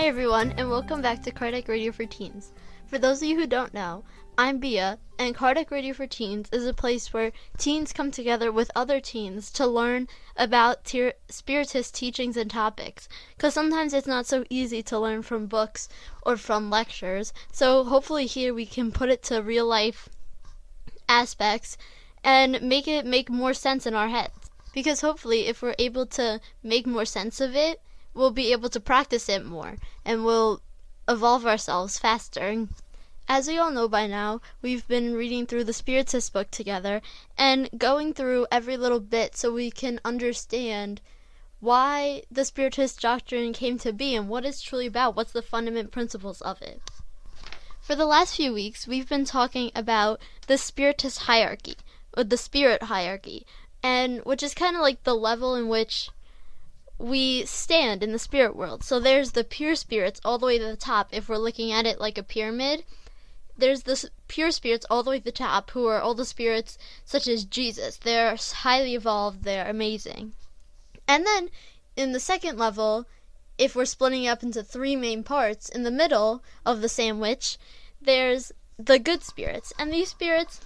Hi everyone, and welcome back to Cardiac Radio for Teens. For those of you who don't know, I'm Bia, and Cardiac Radio for Teens is a place where teens come together with other teens to learn about Spiritist teachings and topics, because sometimes it's not so easy to learn from books or from lectures, so hopefully here we can put it to real life aspects and make it make more sense in our heads, because hopefully if we're able to make more sense of it, we'll be able to practice it more, and we'll evolve ourselves faster. As we all know by now, we've been reading through the Spiritist book together, and going through every little bit so we can understand why the Spiritist doctrine came to be and what it's truly about, what's the fundamental principles of it. For the last few weeks, we've been talking about the Spiritist hierarchy, or the Spirit hierarchy, and which is kind of like the level in which we stand in the spirit world. So there's the pure spirits all the way to the top. If we're looking at it like a pyramid, there's the pure spirits all the way to the top, who are all the spirits such as Jesus. They're highly evolved, they're amazing. And then in the second level, if we're splitting it up into three main parts, in the middle of the sandwich, there's the good spirits. And these spirits,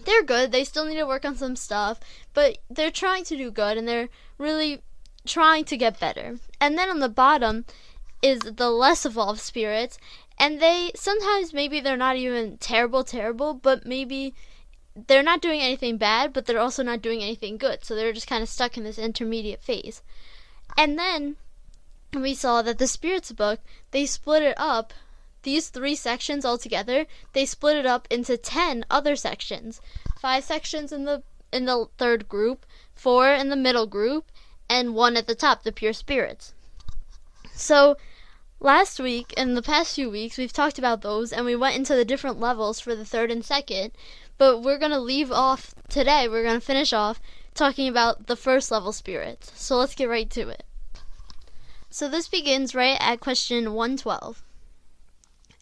they're good, they still need to work on some stuff, but they're trying to do good, and they're really trying to get better. And then on the bottom is the less evolved spirits, and they sometimes, maybe they're not even terrible, but maybe they're not doing anything bad, but they're also not doing anything good, so they're just kind of stuck in this intermediate phase. And then we saw that the Spirits book, they split it up, these three sections all together, they split it up into 10 other sections. 5 sections in the third group, 4 in the middle group, and 1 at the top, the pure spirits. So last week, and the past few weeks, we've talked about those, and we went into the different levels for the third and second, but we're going to leave off today, we're going to finish off talking about the first level spirits. So let's get right to it. So this begins right at question 112.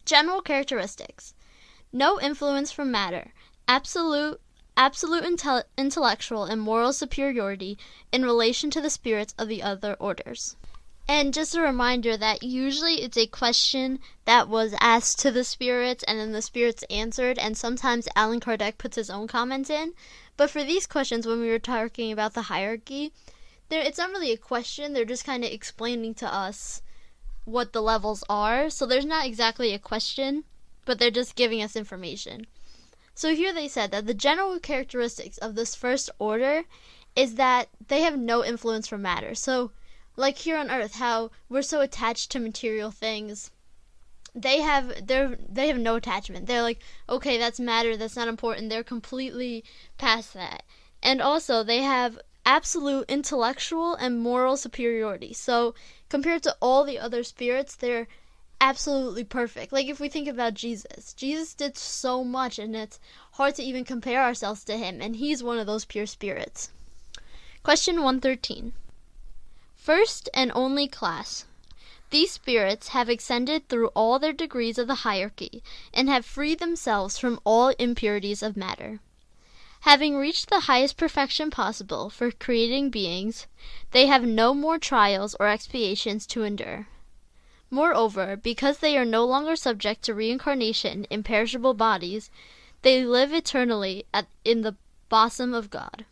General characteristics. No influence from matter. Absolute intellectual and moral superiority in relation to the spirits of the other orders. And just a reminder that usually it's a question that was asked to the spirits and then the spirits answered, and sometimes Allan Kardec puts his own comments in. But for these questions, when we were talking about the hierarchy, it's not really a question, they're just kind of explaining to us what the levels are. So there's not exactly a question, but they're just giving us information. So here they said that the general characteristics of this first order is that they have no influence from matter. So like here on Earth, how we're so attached to material things, they have no attachment. They're like, okay, that's matter, that's not important. They're completely past that. And also they have absolute intellectual and moral superiority. So compared to all the other spirits, they're absolutely perfect. Like if we think about Jesus did so much, and it's hard to even compare ourselves to him, and he's one of those pure spirits. Question 113. First and only class. These spirits have ascended through all their degrees of the hierarchy and have freed themselves from all impurities of matter. Having reached the highest perfection possible for creating beings, they have no more trials or expiations to endure. Moreover, because they are no longer subject to reincarnation in perishable bodies, they live eternally in the bosom of God.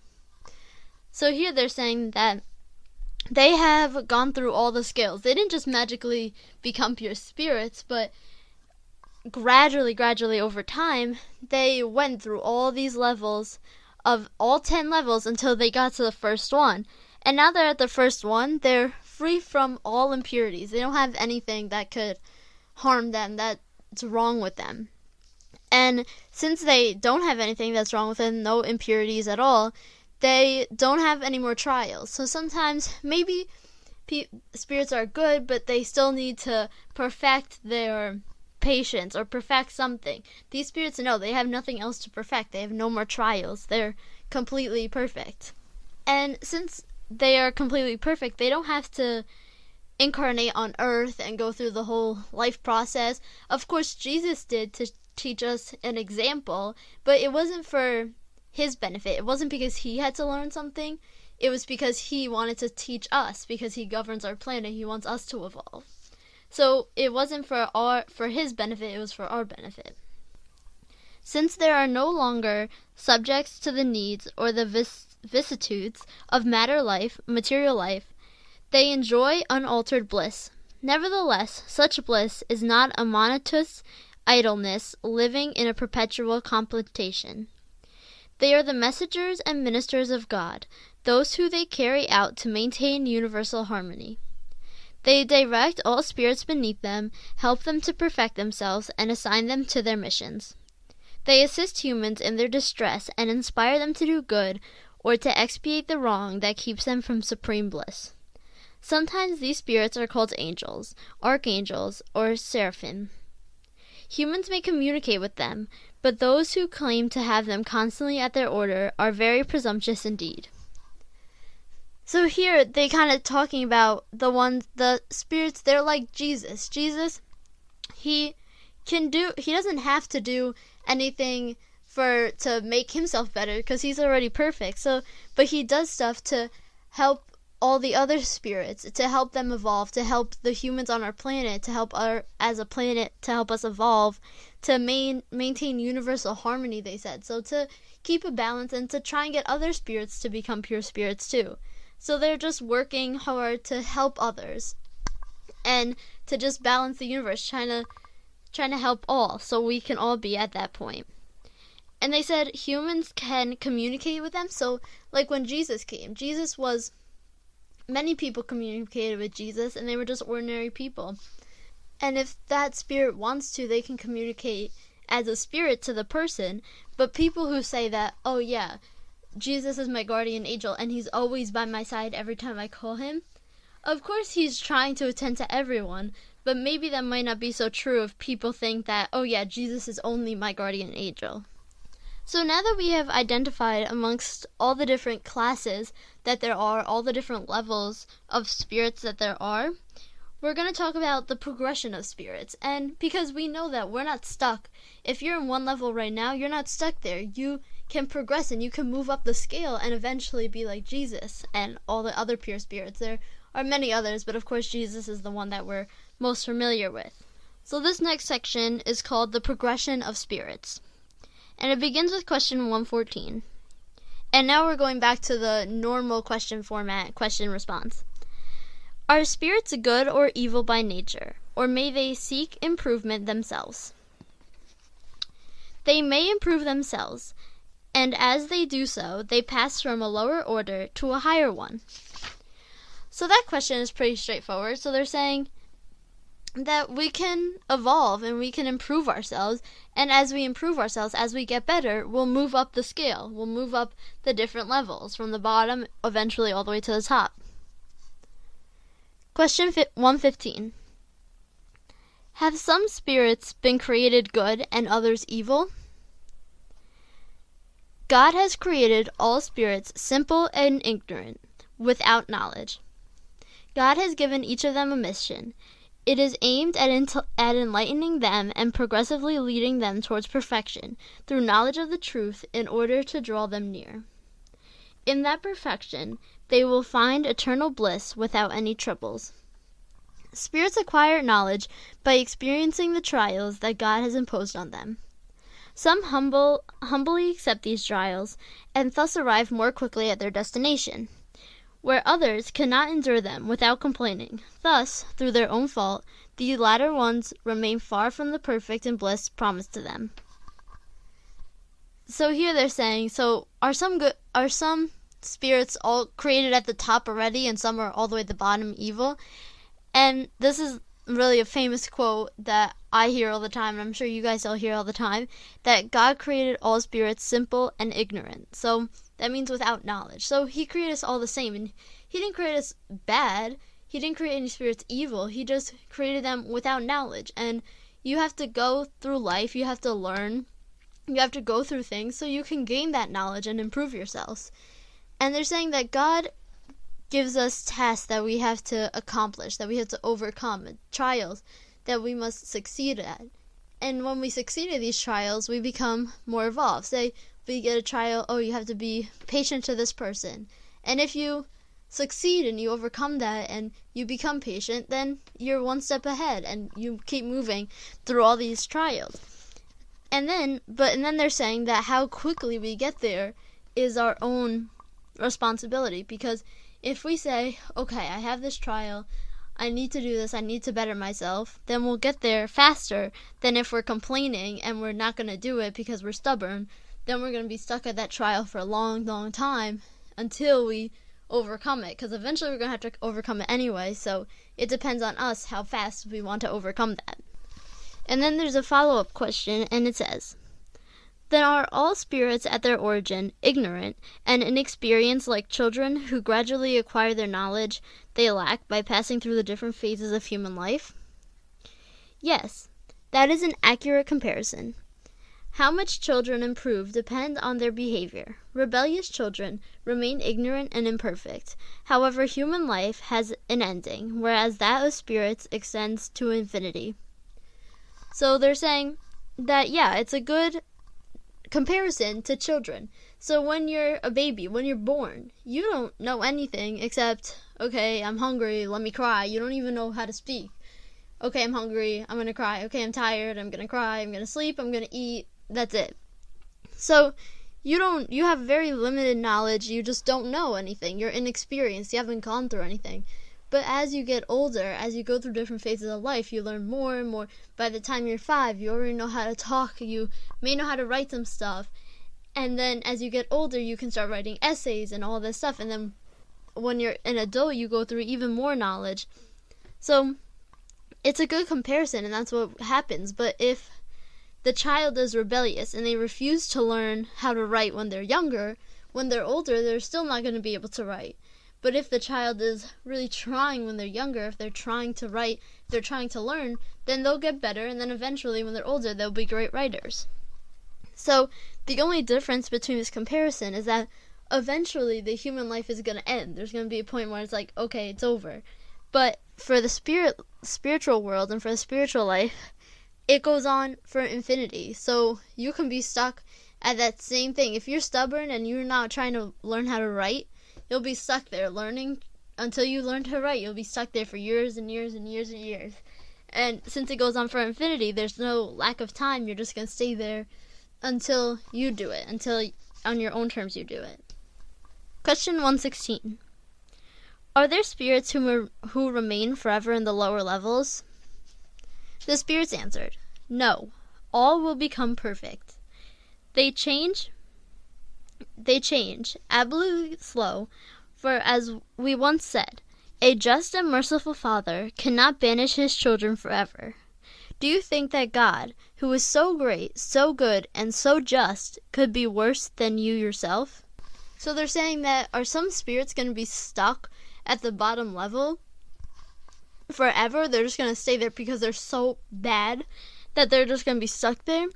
So here they're saying that they have gone through all the scales. They didn't just magically become pure spirits, but gradually over time, they went through all these levels, of all 10 levels, until they got to the first one. And now they're at the first one, they're free from all impurities. They don't have anything that could harm them, that's wrong with them. And since they don't have anything that's wrong with them, no impurities at all, they don't have any more trials. So sometimes maybe spirits are good, but they still need to perfect their patience or perfect something. These spirits, no, they have nothing else to perfect. They have no more trials. They're completely perfect. And since they are completely perfect, they don't have to incarnate on Earth and go through the whole life process. Of course, Jesus did to teach us an example, but it wasn't for his benefit. It wasn't because he had to learn something. It was because he wanted to teach us, because he governs our planet. He wants us to evolve. So it wasn't for his benefit, it was for our benefit. Since they are no longer subjects to the needs or the vicissitudes of material life, they enjoy unaltered bliss. Nevertheless, such bliss is not a monotonous idleness living in a perpetual contemplation. They are the messengers and ministers of God, those who they carry out to maintain universal harmony. They direct all spirits beneath them, help them to perfect themselves, and assign them to their missions. They assist humans in their distress and inspire them to do good or to expiate the wrong that keeps them from supreme bliss. Sometimes these spirits are called angels, archangels, or seraphim. Humans may communicate with them, but those who claim to have them constantly at their order are very presumptuous indeed. So here they kind of talking about the spirits, they're like Jesus. Jesus, he doesn't have to do anything to make himself better because he's already perfect. But he does stuff to help all the other spirits, to help them evolve, to help the humans on our planet, to help as a planet, to help us evolve, to maintain universal harmony, they said. So to keep a balance and to try and get other spirits to become pure spirits too. So they're just working hard to help others and to just balance the universe, trying to help all so we can all be at that point. And they said humans can communicate with them. So like when Jesus came, many people communicated with Jesus and they were just ordinary people. And if that spirit wants to, they can communicate as a spirit to the person. But people who say that, oh yeah, Jesus is my guardian angel and he's always by my side every time I call him, of course he's trying to attend to everyone, but maybe that might not be so true if people think that, oh yeah, Jesus is only my guardian angel. So now that we have identified amongst all the different classes that there are, all the different levels of spirits that there are, we're going to talk about the progression of spirits. And because we know that we're not stuck. If you're in one level right now, you're not stuck there. You can progress and you can move up the scale and eventually be like Jesus and all the other pure spirits. There are many others, but of course Jesus is the one that we're most familiar with. So this next section is called the progression of spirits. And it begins with question 114. And now we're going back to the normal question format, question response. Are spirits good or evil by nature, or may they seek improvement themselves? They may improve themselves, and as they do so, they pass from a lower order to a higher one. So that question is pretty straightforward. So they're saying that we can evolve and we can improve ourselves, and as we improve ourselves, as we get better, we'll move up the scale. We'll move up the different levels from the bottom eventually all the way to the top. Question 115. Have some spirits been created good and others evil? God has created all spirits simple and ignorant, without knowledge. God has given each of them a mission. It is aimed at enlightening them and progressively leading them towards perfection through knowledge of the truth in order to draw them near. In that perfection, they will find eternal bliss without any troubles. Spirits acquire knowledge by experiencing the trials that God has imposed on them. Some humbly accept these trials and thus arrive more quickly at their destination, where others cannot endure them without complaining. Thus, through their own fault, the latter ones remain far from the perfect and bliss promised to them. So here they're saying, so are some spirits all created at the top already and some are all the way at the bottom evil? And this is really a famous quote that I hear all the time, and I'm sure you guys all hear all the time, that God created all spirits simple and ignorant. So that means without knowledge. So he created us all the same, and he didn't create us bad. He didn't create any spirits evil. He just created them without knowledge. And you have to go through life. You have to learn. You have to go through things so you can gain that knowledge and improve yourselves. And they're saying that God gives us tasks that we have to accomplish, that we have to overcome, trials that we must succeed at. And when we succeed at these trials, we become more evolved. Say we get a trial, oh, you have to be patient to this person. And if you succeed and you overcome that and you become patient, then you're one step ahead and you keep moving through all these trials. And then they're saying that how quickly we get there is our own responsibility, because if we say, okay, I have this trial, I need to do this, I need to better myself, then we'll get there faster than if we're complaining and we're not going to do it because we're stubborn. Then we're going to be stuck at that trial for a long, long time until we overcome it, because eventually we're going to have to overcome it anyway, so it depends on us how fast we want to overcome that. And then there's a follow-up question, and it says, then are all spirits at their origin ignorant and inexperienced like children who gradually acquire their knowledge they lack by passing through the different phases of human life? Yes, that is an accurate comparison. How much children improve depends on their behavior. Rebellious children remain ignorant and imperfect. However, human life has an ending, whereas that of spirits extends to infinity. So they're saying that, yeah, it's a good comparison to children. So when you're a baby, when you're born, you don't know anything except, okay, I'm hungry, let me cry. You don't even know how to speak. Okay, I'm hungry, I'm going to cry. Okay, I'm tired, I'm going to cry. I'm going to sleep, I'm going to eat. That's it. So you have very limited knowledge. You just don't know anything. You're inexperienced. You haven't gone through anything. But as you get older, as you go through different phases of life, you learn more and more. By the time you're 5, you already know how to talk. You may know how to write some stuff. And then as you get older, you can start writing essays and all this stuff. And then when you're an adult, you go through even more knowledge. So it's a good comparison, and that's what happens. But if the child is rebellious and they refuse to learn how to write when they're younger, when they're older, they're still not going to be able to write. But if the child is really trying when they're younger, if they're trying to write, if they're trying to learn, then they'll get better, and then eventually when they're older, they'll be great writers. So the only difference between this comparison is that eventually the human life is going to end. There's going to be a point where it's like, okay, it's over. But for the spiritual world and for the spiritual life, it goes on for infinity. So you can be stuck at that same thing. If you're stubborn and you're not trying to learn how to write, you'll be stuck there learning until you learn to write. You'll be stuck there for years and years and years and years. And since it goes on for infinity, there's no lack of time. You're just going to stay there until you do it, until on your own terms you do it. Question 116. Are there spirits who remain forever in the lower levels? The spirits answered, no, all will become perfect. They change absolutely slow, for as we once said, a just and merciful Father cannot banish his children forever. Do you think that God, who is so great, so good, and so just, could be worse than you yourself? So they're saying that are some spirits going to be stuck at the bottom level forever? They're just going to stay there because they're so bad that they're just going to be stuck there?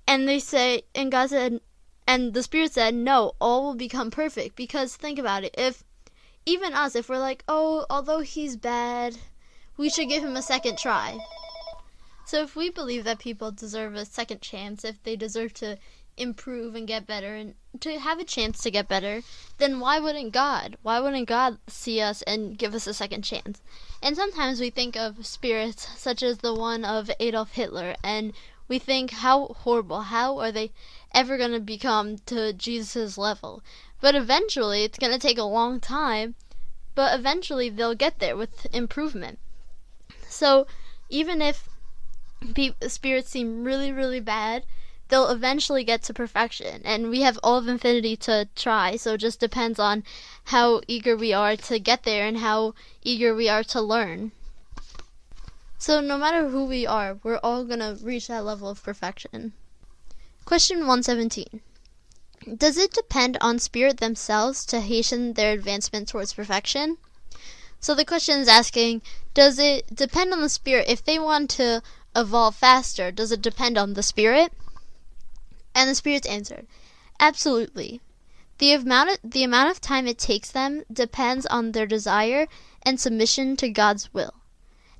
And they say, and God said, and the Spirit said, no, all will become perfect. Because think about it, if even us, if we're like, oh, although he's bad, we should give him a second try. So if we believe that people deserve a second chance, if they deserve to improve and get better and to have a chance to get better, then why wouldn't God? Why wouldn't God see us and give us a second chance? And sometimes we think of spirits such as the one of Adolf Hitler, and we think, how horrible, how are they ever going to become to Jesus' level? But eventually, it's going to take a long time, but eventually they'll get there with improvement. So even if spirits seem really, really bad, they'll eventually get to perfection. And we have all of infinity to try, so it just depends on how eager we are to get there and how eager we are to learn. So no matter who we are, we're all going to reach that level of perfection. Question 117. Does it depend on spirit themselves to hasten their advancement towards perfection? So the question is asking, does it depend on the spirit? If they want to evolve faster, does it depend on the spirit? And the spirits answered, absolutely. The amount of time it takes them depends on their desire and submission to God's will.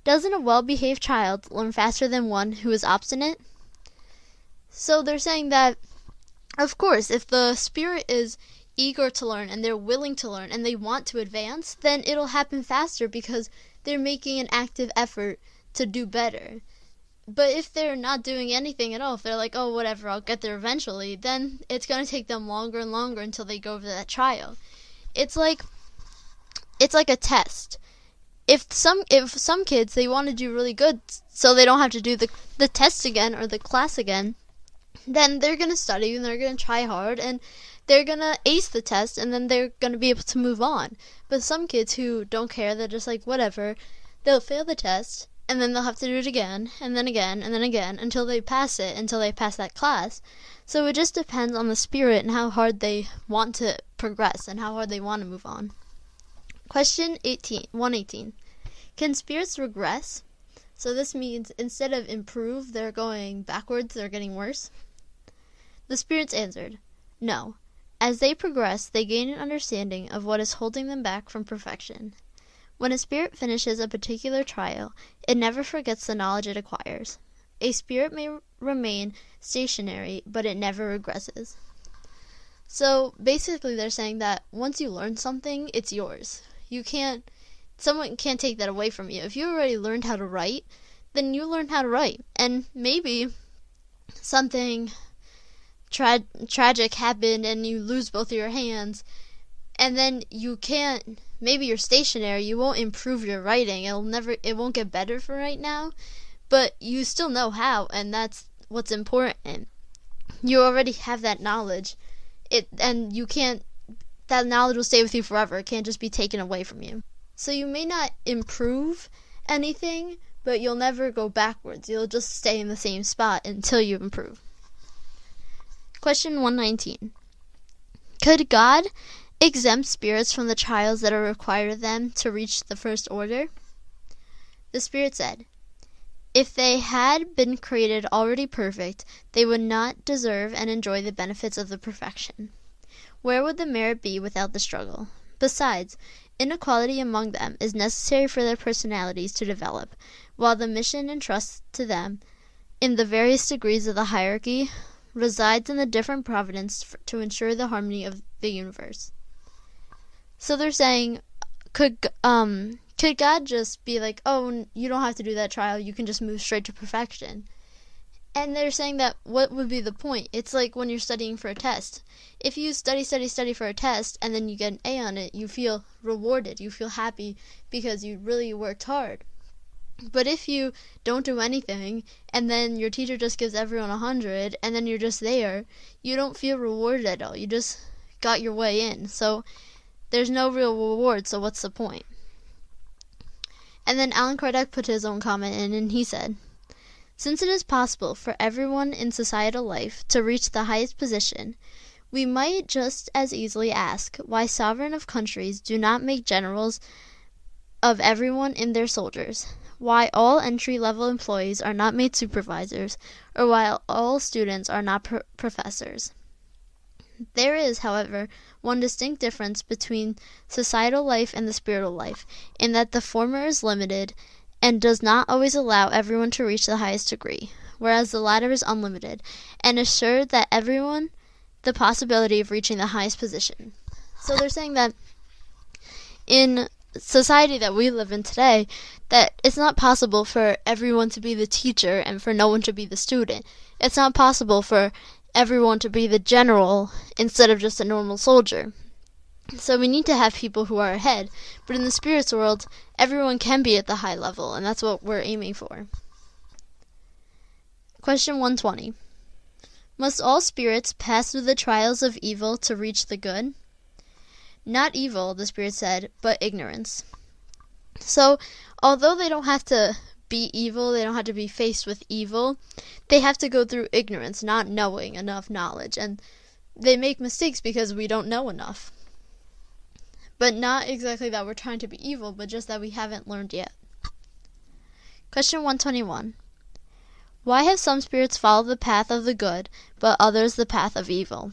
Doesn't a well-behaved child learn faster than one who is obstinate? So they're saying that, of course, if the spirit is eager to learn and they're willing to learn and they want to advance, then it'll happen faster because they're making an active effort to do better. But if they're not doing anything at all, if they're like, oh, whatever, I'll get there eventually, then it's going to take them longer and longer until they go over that trial. It's like a test. If some kids, they want to do really good so they don't have to do the test again or the class again, then they're going to study and they're going to try hard and they're going to ace the test and then they're going to be able to move on. But some kids who don't care, they're just like, whatever, they'll fail the test and then they'll have to do it again and then again and then again until they pass it, until they pass that class. So it just depends on the spirit and how hard they want to progress and how hard they want to move on. Question 118. Can spirits regress? So this means instead of improve, they're going backwards, they're getting worse. The spirits answered, no. As they progress, they gain an understanding of what is holding them back from perfection. When a spirit finishes a particular trial, it never forgets the knowledge it acquires. A spirit may remain stationary, but it never regresses. So basically they're saying that once you learn something, it's yours. Someone can't take that away from you. If you already learned how to write, then you learned how to write. And maybe something tragic happened and you lose both of your hands, and then maybe you're stationary, you won't improve your writing, it won't get better for right now, but you still know how, and that's what's important. You already have that knowledge, that knowledge will stay with you forever. It can't just be taken away from you. So you may not improve anything, but you'll never go backwards. You'll just stay in the same spot until you improve. Question 119. Could God exempt spirits from the trials that are required of them to reach the first order? The spirit said, if they had been created already perfect, they would not deserve and enjoy the benefits of the perfection. Where would the merit be without the struggle? Besides, inequality among them is necessary for their personalities to develop, while the mission entrusted to them in the various degrees of the hierarchy resides in the different providence to ensure the harmony of the universe. So they're saying, could God just be like, oh, you don't have to do that trial, you can just move straight to perfection? And they're saying that what would be the point? It's like when you're studying for a test. If you study for a test and then you get an A on it, you feel rewarded, you feel happy because you really worked hard. But if you don't do anything and then your teacher just gives everyone 100 and then you're just there, you don't feel rewarded at all. You just got your way in. So there's no real reward, so what's the point? And then Allan Kardec put his own comment in and he said, since it is possible for everyone in societal life to reach the highest position, we might just as easily ask why sovereign of countries do not make generals of everyone in their soldiers, why all entry-level employees are not made supervisors, or why all students are not professors. There is, however, one distinct difference between societal life and the spiritual life, in that the former is limited and does not always allow everyone to reach the highest degree, whereas the latter is unlimited and assured that everyone the possibility of reaching the highest position. So they're saying that in society that we live in today, that it's not possible for everyone to be the teacher and for no one to be the student. It's not possible for everyone to be the general instead of just a normal soldier. So we need to have people who are ahead, but in the spirits world, everyone can be at the high level, and that's what we're aiming for. Question 120. Must all spirits pass through the trials of evil to reach the good? Not evil, the spirit said, but ignorance. So, although they don't have to be evil, they don't have to be faced with evil, they have to go through ignorance, not knowing enough knowledge, and they make mistakes because we don't know enough. But not exactly that we're trying to be evil, but just that we haven't learned yet. Question 121. Why have some spirits followed the path of the good, but others the path of evil?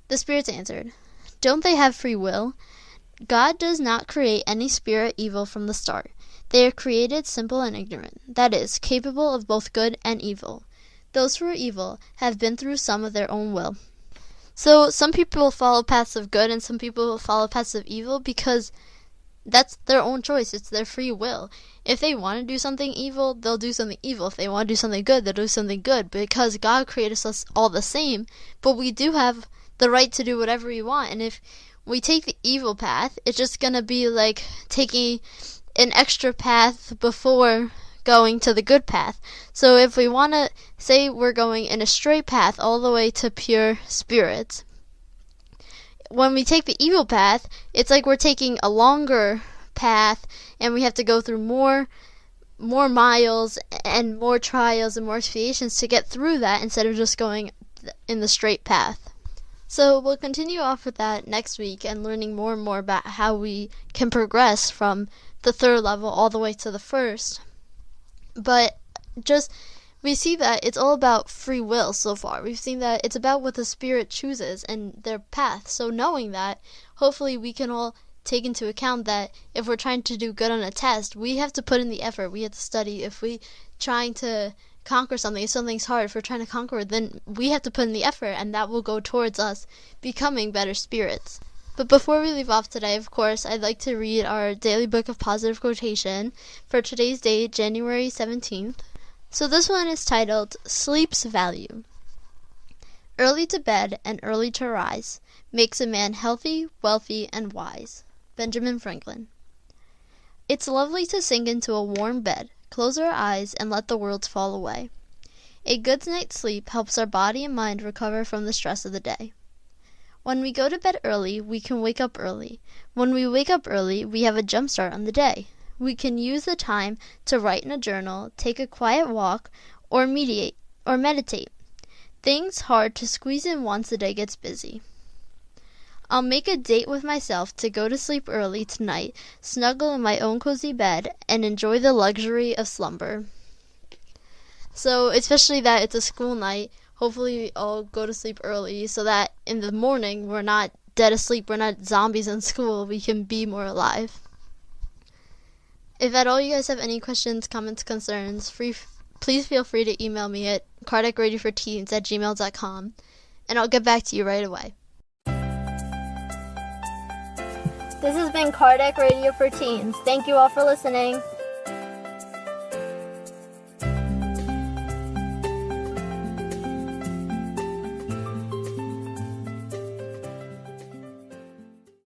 The spirits answered, don't they have free will? God does not create any spirit evil from the start. They are created simple and ignorant, that is, capable of both good and evil. Those who are evil have been through some of their own will. So some people follow paths of good and some people follow paths of evil because that's their own choice. It's their free will. If they want to do something evil, they'll do something evil. If they want to do something good, they'll do something good because God created us all the same. But we do have the right to do whatever we want. And if we take the evil path, it's just going to be like taking an extra path before going to the good path. So if we want to say we're going in a straight path all the way to pure spirits, when we take the evil path, it's like we're taking a longer path and we have to go through more miles and more trials and more expiations to get through that instead of just going in the straight path. So we'll continue off with that next week and learning more and more about how we can progress from the third level all the way to the first. But just we see that it's all about free will so far. We've seen that it's about what the spirit chooses and their path. So knowing that, hopefully we can all take into account that if we're trying to do good on a test, we have to put in the effort. We have to study. If we trying to conquer something, if something's hard, if we're trying to conquer it, then we have to put in the effort, and that will go towards us becoming better spirits. But before we leave off today, of course, I'd like to read our daily book of positive quotation for today's date, January 17th. So this one is titled, Sleep's Value. Early to bed and early to rise makes a man healthy, wealthy, and wise. Benjamin Franklin. It's lovely to sink into a warm bed, close our eyes, and let the world fall away. A good night's sleep helps our body and mind recover from the stress of the day. When we go to bed early, we can wake up early. When we wake up early, we have a jump start on the day. We can use the time to write in a journal, take a quiet walk, or meditate. Things hard to squeeze in once the day gets busy. I'll make a date with myself to go to sleep early tonight, snuggle in my own cozy bed, and enjoy the luxury of slumber. So, especially that it's a school night, hopefully we all go to sleep early so that in the morning we're not dead asleep, we're not zombies in school, we can be more alive. If at all you guys have any questions, comments, concerns, please feel free to email me at kardecradioforteens@gmail.com, and I'll get back to you right away. This has been Kardec Radio for Teens. Thank you all for listening.